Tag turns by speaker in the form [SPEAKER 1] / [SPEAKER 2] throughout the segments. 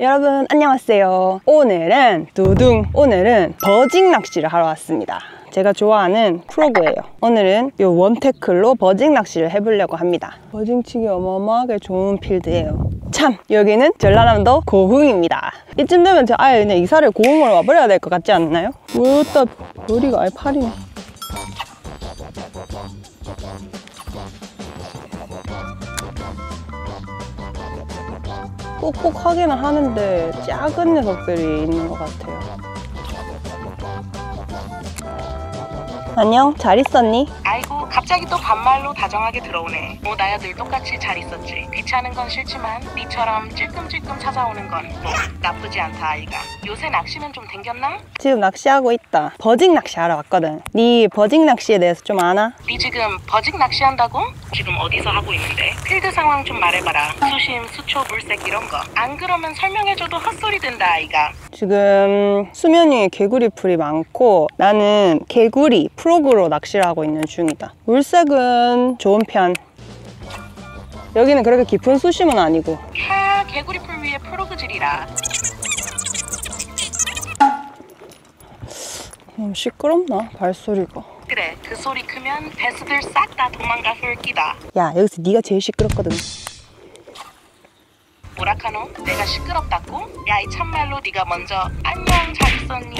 [SPEAKER 1] 여러분 안녕하세요. 오늘은 오늘은 버직 낚시를 하러 왔습니다. 제가 좋아하는 프로그예요. 오늘은 이 원태클로 버직 낚시를 해보려고 합니다. 버직치기 어마어마하게 좋은 필드예요. 참 여기는 전라남도 고흥입니다. 이쯤 되면 제가 아예 그냥 이사를 고흥으로 와버려야 될 것 같지 않나요? 뭐였다 머리가 아예 팔이네. 뽁뽁하기는 하는데 작은 녀석들이 있는 것 같아요. 안녕, 잘 있었니?
[SPEAKER 2] 아이고 갑자기 또 반말로 다정하게 들어오네. 뭐 나야 늘 똑같이 잘 있었지. 귀찮은 건 싫지만 니처럼 찔끔찔끔 찾아오는 건 뭐 나쁘지 않다 아이가. 요새 낚시는 좀 댕겼나?
[SPEAKER 1] 지금 낚시하고 있다. 버직 낚시하러 왔거든. 네 버직 낚시에 대해서 좀 아나?
[SPEAKER 2] 니 지금 버직 낚시한다고? 지금 어디서 하고 있는데? 필드 상황 좀 말해봐라. 수심, 수초, 물색 이런 거. 안 그러면 설명해줘도 헛소리 된다 아이가.
[SPEAKER 1] 지금 수면 위에 개구리 풀이 많고 나는 개구리 프로그로 낚시를 하고 있는 중이다. 물색은 좋은 편. 여기는 그렇게 깊은 수심은 아니고.
[SPEAKER 2] 캬, 개구리 풀 위에 프로그질이라.
[SPEAKER 1] 너무 시끄럽나? 발소리가.
[SPEAKER 2] 그래, 그 소리 크면 배수들 싹 다 도망가 훑기다.
[SPEAKER 1] 야, 여기서 네가 제일 시끄럽거든.
[SPEAKER 2] 뭐라카노? 내가 시끄럽다고? 야, 이 참말로 네가 먼저 안녕 잘 있었니?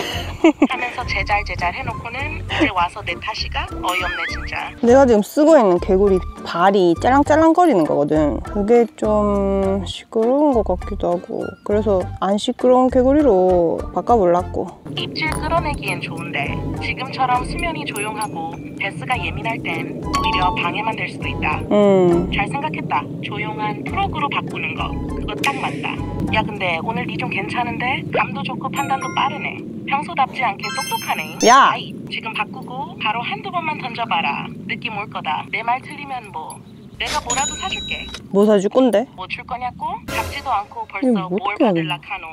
[SPEAKER 2] 하면서 제잘 해놓고는 이제 와서 내 탓이가? 어이없네 진짜.
[SPEAKER 1] 내가 지금 쓰고 있는 개구리 발이 짤랑짤랑거리는 거거든. 그게 좀 시끄러운 것 같기도 하고, 그래서 안 시끄러운 개구리로 바꿔보려고.
[SPEAKER 2] 입질 끌어내기엔 좋은데 지금처럼 수면이 조용하고 배스가 예민할 땐 오히려 방해만 될 수도 있다. 잘 생각했다. 조용한 프로그로 바꾸는 거 그거 딱 맞다. 야, 근데 오늘 니 좀 괜찮은데? 감도 좋고 판단도 빠르네. 평소답지 않게 똑똑하네.
[SPEAKER 1] 야!
[SPEAKER 2] 아이, 지금 바꾸고 바로 한두 번만 던져봐라. 느낌 올 거다. 내 말 틀리면 뭐 내가 뭐라도 사줄게.
[SPEAKER 1] 뭐 사줄 건데?
[SPEAKER 2] 뭐 줄 거냐고? 잡지도 않고
[SPEAKER 1] 이거
[SPEAKER 2] 벌써
[SPEAKER 1] 뭐
[SPEAKER 2] 뭘
[SPEAKER 1] 어떻게 하냐.
[SPEAKER 2] 받을라 카노.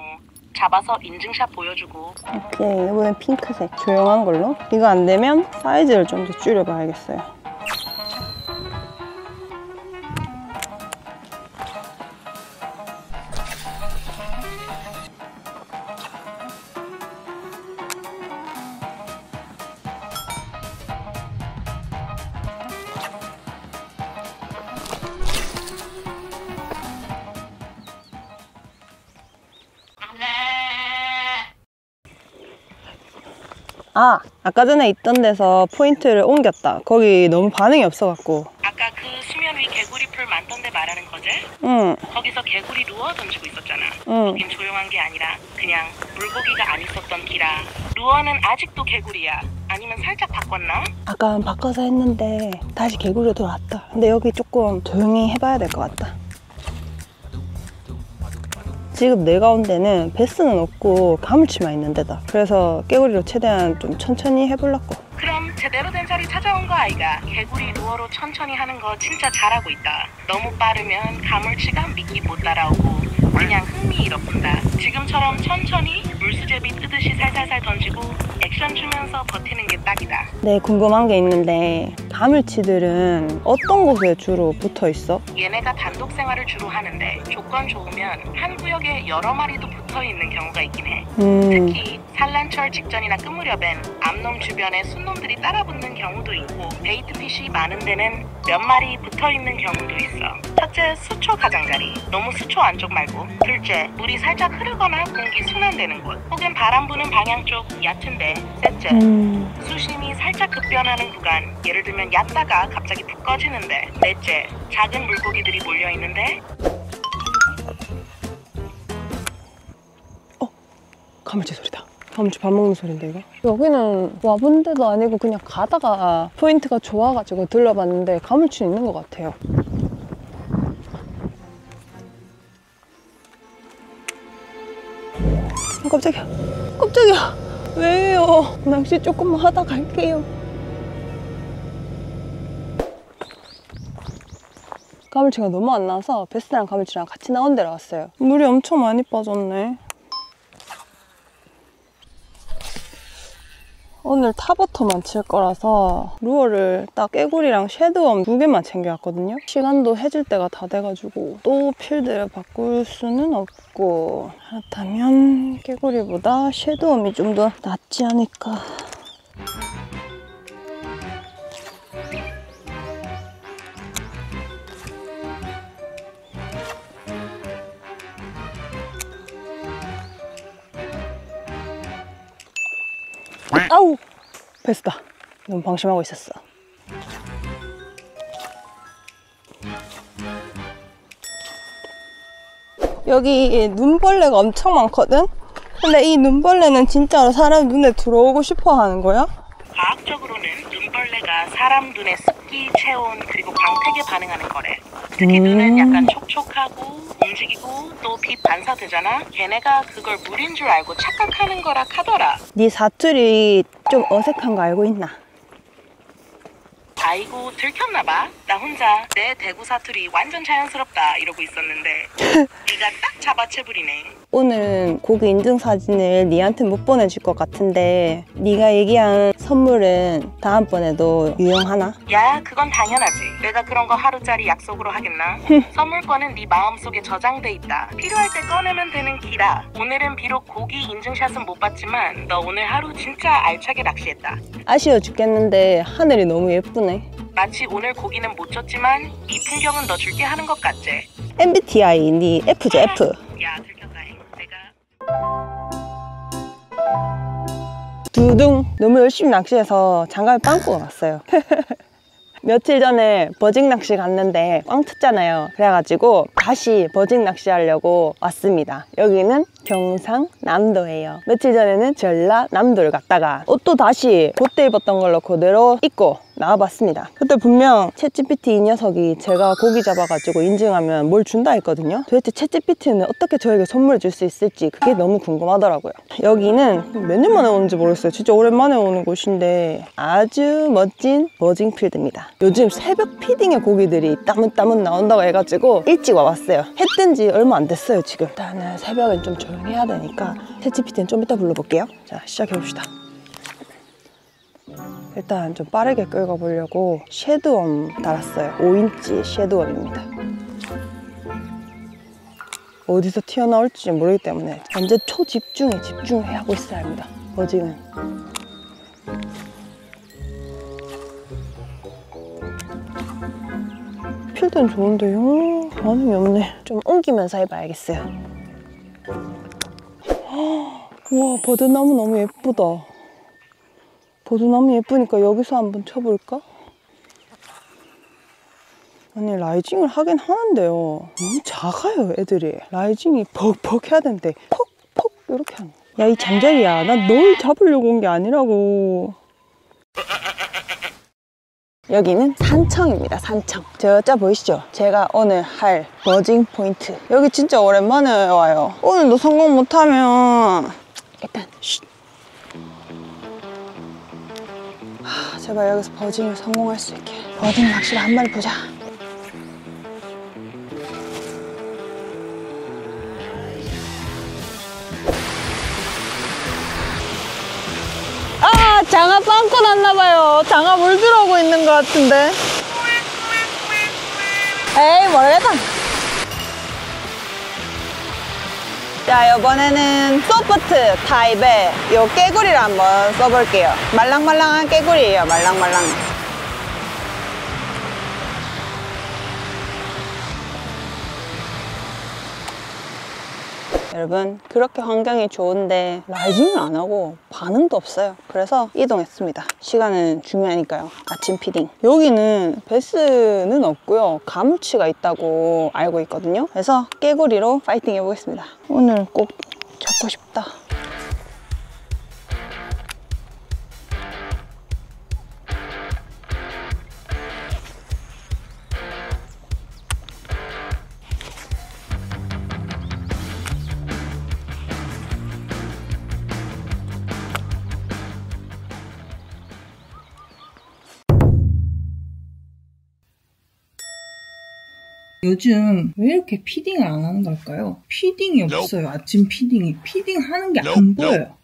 [SPEAKER 2] 잡아서 인증샷 보여주고.
[SPEAKER 1] 오케이, 이번엔 핑크색 조용한 걸로. 이거 안 되면 사이즈를 좀 더 줄여봐야겠어요. 아, 아까 전에 있던 데서 포인트를 옮겼다. 거기 너무 반응이 없어갖고.
[SPEAKER 2] 아까 그 수면 위 개구리 풀 많던 데 말하는 거지?
[SPEAKER 1] 응.
[SPEAKER 2] 거기서 개구리 루어 던지고 있었잖아.
[SPEAKER 1] 응.
[SPEAKER 2] 거긴 조용한 게 아니라 그냥 물고기가 안 있었던 기라. 루어는 아직도 개구리야? 아니면 살짝 바꿨나?
[SPEAKER 1] 아까 바꿔서 했는데 다시 개구리로 돌아왔다. 근데 여기 조금 조용히 해봐야 될 것 같다. 지금 내가 온 데는 베스는 없고 가물치만 있는 데다. 그래서 깨구리로 최대한 좀 천천히 해보려고.
[SPEAKER 2] 그럼 제대로 된 자리 찾아온 거 아이가. 개구리 루어로 천천히 하는 거 진짜 잘하고 있다. 너무 빠르면 가물치가 미끼 못 따라오고 그냥 흥미 잃어본다. 지금처럼 천천히 물수제비 뜨듯이 살살살 던지고 액션 주면서 버티는 게 딱이다.
[SPEAKER 1] 네, 궁금한 게 있는데 가물치들은 어떤 곳에 주로 붙어 있어?
[SPEAKER 2] 얘네가 단독 생활을 주로 하는데 조건 좋으면 한 구역에 여러 마리도 붙어 있는 경우가 있긴 해. 특히 산란철 직전이나 끝무렵엔 암놈 주변에 순놈들이 따라붙는 경우도 있고 베이트핏이 많은 데는 몇 마리 붙어 있는 경우도 있어. 첫째, 수초 가장자리. 너무 수초 안쪽 말고. 둘째, 물이 살짝 흐르거나 공기 순환되는 곳 혹은 바람 부는 방향 쪽 얕은데. 셋째, 수심이 살짝 급변하는 구간. 예를 들면 얕다가 갑자기 푹 꺼지는데. 넷째, 작은 물고기들이 몰려있는데.
[SPEAKER 1] 가물치 소리다. 가물치 밥 먹는 소린데 이거? 여기는 와본 데도 아니고 그냥 가다가 포인트가 좋아가지고 들러봤는데 가물치 있는 것 같아요. 깜짝이야. 깜짝이야. 왜요? 낚시 조금만 하다 갈게요. 가물치가 너무 안 나와서 베스랑 가물치랑 같이 나온 데로 왔어요. 물이 엄청 많이 빠졌네. 오늘 탑워터만 칠 거라서 루어를 딱 깨구리랑 섀도우 2개만 챙겨왔거든요. 시간도 해질 때가 다 돼가지고 또 필드를 바꿀 수는 없고, 그렇다면 깨구리보다 섀도우이 좀 더 낫지 않을까. 아우! 베스다. 너무 방심하고 있었어. 여기 눈벌레가 엄청 많거든? 근데 이 눈벌레는 진짜로 사람 눈에 들어오고 싶어 하는 거야?
[SPEAKER 2] 과학적으로는 눈벌레가 사람 눈에 습기, 체온, 그리고 광택에 반응하는 거래. 특히 눈은 약간 촉촉하고 움직이고 또 빛 반사되잖아? 걔네가 그걸 물인 줄 알고 착각하는 거라 카더라.
[SPEAKER 1] 네 사투리 좀 어색한 거 알고 있나?
[SPEAKER 2] 아이고 들켰나봐. 나 혼자 내 대구 사투리 완전 자연스럽다 이러고 있었는데 네가 딱 잡아채버리네.
[SPEAKER 1] 오늘은 고기 인증 사진을 니한테 못 보내줄 것 같은데 네가 얘기한 선물은 다음번에도 유용하나?
[SPEAKER 2] 야 그건 당연하지. 내가 그런 거 하루짜리 약속으로 하겠나? 선물권은 네 마음속에 저장돼 있다. 필요할 때 꺼내면 되는 기라. 오늘은 비록 고기 인증샷은 못 봤지만 너 오늘 하루 진짜 알차게 낚시했다.
[SPEAKER 1] 아쉬워 죽겠는데 하늘이 너무 예쁘네.
[SPEAKER 2] 마치 오늘 고기는 못 줬지만 이 풍경은 너 줄게 하는 것 같지?
[SPEAKER 1] MBTI 네 F죠 F.
[SPEAKER 2] 야 들켰다잉. 내가
[SPEAKER 1] 두둥 너무 열심히 낚시해서 장갑에 빵꾸가 났어요. 며칠 전에 버징 낚시 갔는데 꽝 텄잖아요. 그래가지고 다시 버징 낚시 하려고 왔습니다. 여기는 경상남도예요. 며칠 전에는 전라남도를 갔다가 옷도 다시 그때 입었던 걸로 그대로 입고 나와봤습니다. 그때 분명 챗GPT 이 녀석이 제가 고기 잡아가지고 인증하면 뭘 준다 했거든요. 도대체 챗GPT는 어떻게 저에게 선물을 줄 수 있을지 그게 너무 궁금하더라고요. 여기는 몇 년 만에 오는지 모르겠어요. 진짜 오랜만에 오는 곳인데 아주 멋진 버징 필드입니다. 요즘 새벽 피딩의 고기들이 따문따문 나온다고 해가지고 일찍 와봤어요. 해 뜬 지 얼마 안 됐어요 지금. 일단은 새벽엔 좀 조용히 해야 되니까 챗GPT는 좀 이따 불러볼게요. 자 시작해봅시다. 일단 좀 빠르게 긁어보려고 섀도우 달았어요. 5인치 섀도우입니다. 어디서 튀어나올지 모르기 때문에 완전 초집중에 집중해 하고 있어야 합니다. 버징은. 필드는 좋은데요? 반응이 없네. 좀 옮기면서 해봐야겠어요. 와 버드나무 너무 예쁘다. 버드나무 예쁘니까 여기서 한번 쳐볼까? 아니 라이징을 하긴 하는데요. 너무 작아요 애들이. 라이징이 벅벅 해야 되는데 퍽퍽 이렇게 하는 거야. 야 이 잠자리야. 난 널 잡으려고 온 게 아니라고. 여기는 산청입니다. 산청. 저자 보이시죠? 제가 오늘 할 버징 포인트. 여기 진짜 오랜만에 와요. 오늘도 성공 못하면 일단 쉿. 제발 여기서 버징을 성공할 수 있게. 버징 낚시를 한 마리 보자. 아 장어 빵꾸 났나봐요. 장어 물 들어오고 있는 것 같은데. 에이 모르겠다. 자 이번에는 소프트 타입의 요 깨구리를 한번 써볼게요. 말랑말랑한 깨구리예요. 말랑말랑. 여러분 그렇게 환경이 좋은데 라이징을 안 하고 반응도 없어요. 그래서 이동했습니다. 시간은 중요하니까요. 아침 피딩. 여기는 베스는 없고요. 가물치가 있다고 알고 있거든요. 그래서 깨구리로 파이팅 해보겠습니다. 오늘 꼭 잡고 싶다.
[SPEAKER 3] 요즘 왜 이렇게 피딩을 안 하는 걸까요? 피딩이 없어요. 아침 피딩이. 피딩 하는 게 안 보여요.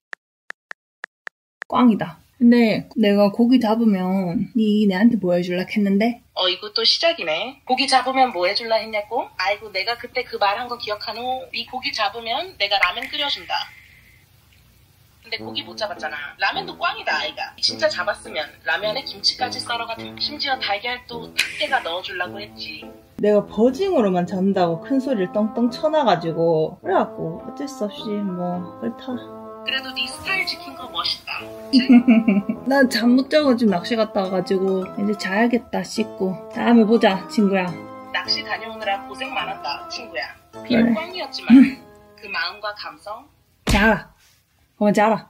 [SPEAKER 3] 꽝이다. 근데 내가 고기 잡으면 니 내한테 뭐 해줄라 했는데?
[SPEAKER 2] 이것도 시작이네. 고기 잡으면 뭐 해줄라 했냐고? 아이고 내가 그때 그 말한 거 기억하노? 네 고기 잡으면 내가 라면 끓여준다. 근데 고기 못 잡았잖아. 라면도 꽝이다 아이가. 진짜 잡았으면 라면에 김치까지 썰어가지고 심지어 달걀도 닭게가 넣어주려고 했지.
[SPEAKER 3] 내가 버징으로만 잡는다고 큰 소리를 떵떵 쳐놔가지고 그래갖고 어쩔 수 없이 뭐 그렇다.
[SPEAKER 2] 그래도 네 스타일 지킨 거 멋있다.
[SPEAKER 3] 난 잠 못 자고 지금 낚시 갔다 와가지고 이제 자야겠다 씻고. 다음에 보자 친구야.
[SPEAKER 2] 낚시 다녀오느라 고생 많았다 친구야.
[SPEAKER 3] 그래.
[SPEAKER 2] 비록 꽝이었지만 그 마음과 감성
[SPEAKER 3] 자라. 그만 자라.